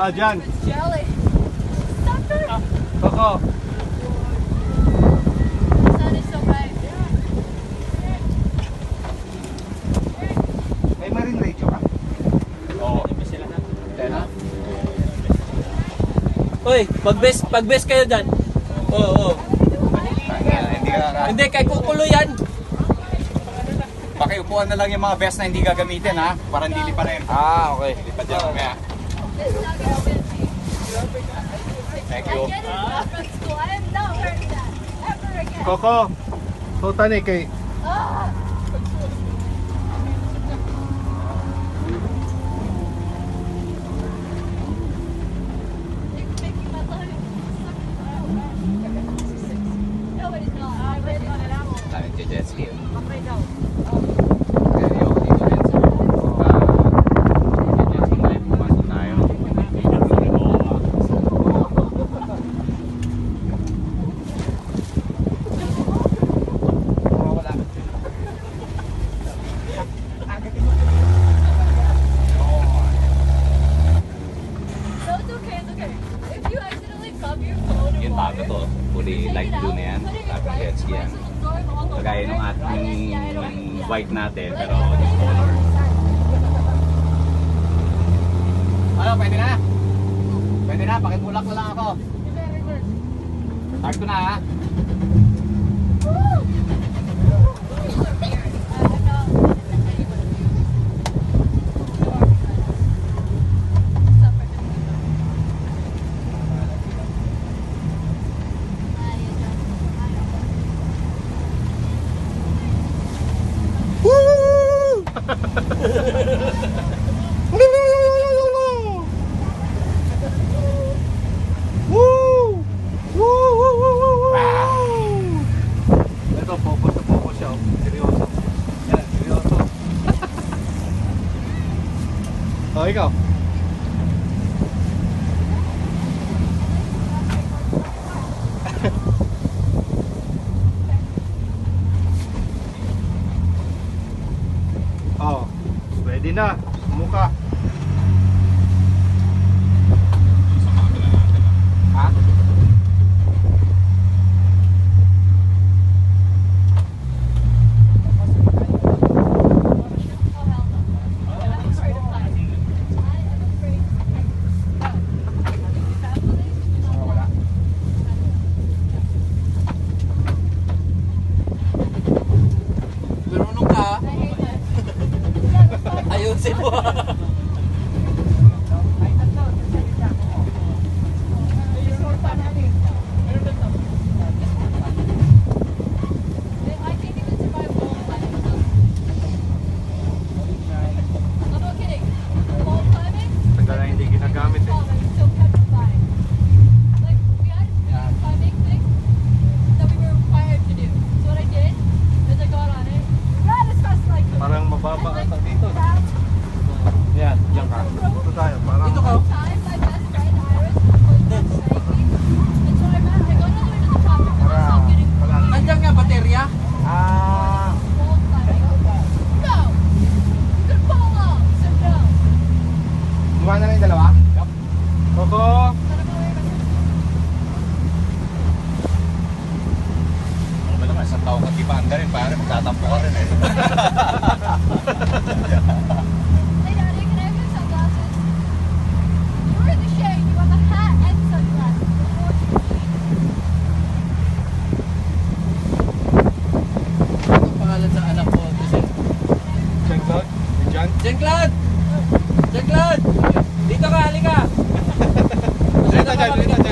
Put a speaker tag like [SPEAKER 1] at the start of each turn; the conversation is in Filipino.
[SPEAKER 1] Dyan.
[SPEAKER 2] It's jelly.
[SPEAKER 1] Coco.
[SPEAKER 2] The sun is so bright.
[SPEAKER 1] May marine radio ka?
[SPEAKER 3] Oo.
[SPEAKER 1] Tena?
[SPEAKER 4] Uy, pag-best kayo dyan. Oo.
[SPEAKER 3] Hindi ka
[SPEAKER 4] Hindi, kay kukulo yan.
[SPEAKER 3] pakiupuan na lang yung mga vest na hindi gagamitin ha. Para hindi lipanin.
[SPEAKER 4] Okay.
[SPEAKER 3] Lipat dyan mamaya.
[SPEAKER 2] It's not gonna fit me.
[SPEAKER 3] Thank
[SPEAKER 2] I
[SPEAKER 3] you.
[SPEAKER 2] get it from school. I am not wearing that ever again.
[SPEAKER 1] Coco. Tutan eh kay...
[SPEAKER 2] Ah! It's making my life suck. No, it is not. I read it.
[SPEAKER 3] Dahil jet ski.
[SPEAKER 2] Okay, no.
[SPEAKER 3] Kaya yung dito rin sa jet ski na pumasok tayo. Wala.
[SPEAKER 2] So it's okay, it's okay. If you accidentally cover your phone in
[SPEAKER 3] Yung bago
[SPEAKER 2] water,
[SPEAKER 3] to. Fully light blue na yan. Tapos jet ski yan. Kagaya nung ating white natin. Pero this color. Ano, pwede na? Pwede na, pakitulak na lang ako. Start ko na ha.
[SPEAKER 1] Ito, focus na focus siya. Seryoso. Yan, seryoso. Oh, ikaw. Oh, ready na. Mukha.
[SPEAKER 3] Ha?
[SPEAKER 4] Marunong ka. Ayusin mo.
[SPEAKER 2] I can't even survive wall climbing. I'm not kidding. Wall climbing?
[SPEAKER 1] Tagal na hindi ginagamit eh.
[SPEAKER 2] Oh, I'm so petrified. Like, we had a climbing thing that we were required to do. So what I did is I got on it, ran as fast as I could.
[SPEAKER 1] Parang mababa
[SPEAKER 2] and,
[SPEAKER 1] ata dito.
[SPEAKER 2] grabbed
[SPEAKER 1] Yan, diyan ka. Ito tayo, parang...
[SPEAKER 4] Dito ka.
[SPEAKER 2] times my best friend Iris was beside me. And so I got all the way to the top before I stopped getting
[SPEAKER 4] Nandiyan nga baterya.
[SPEAKER 1] Ah,
[SPEAKER 2] wall climbing. No! You could fall off, so no.
[SPEAKER 1] Iwan na lang yung dalawa? Coco!
[SPEAKER 3] Ano ba naman, isang taong kang di pa anda rin, pare, magtatampo ka rin eh.
[SPEAKER 2] Hey Daddy, can I have your sunglasses? You were in the shade. You have a hat and sunglasses.
[SPEAKER 4] Ang pangalan sa anak ko.
[SPEAKER 1] Check out. Diyan.
[SPEAKER 4] Jean-Claude! Jean-Claude! Dito ka, halika!
[SPEAKER 1] Dito, dyan, dito.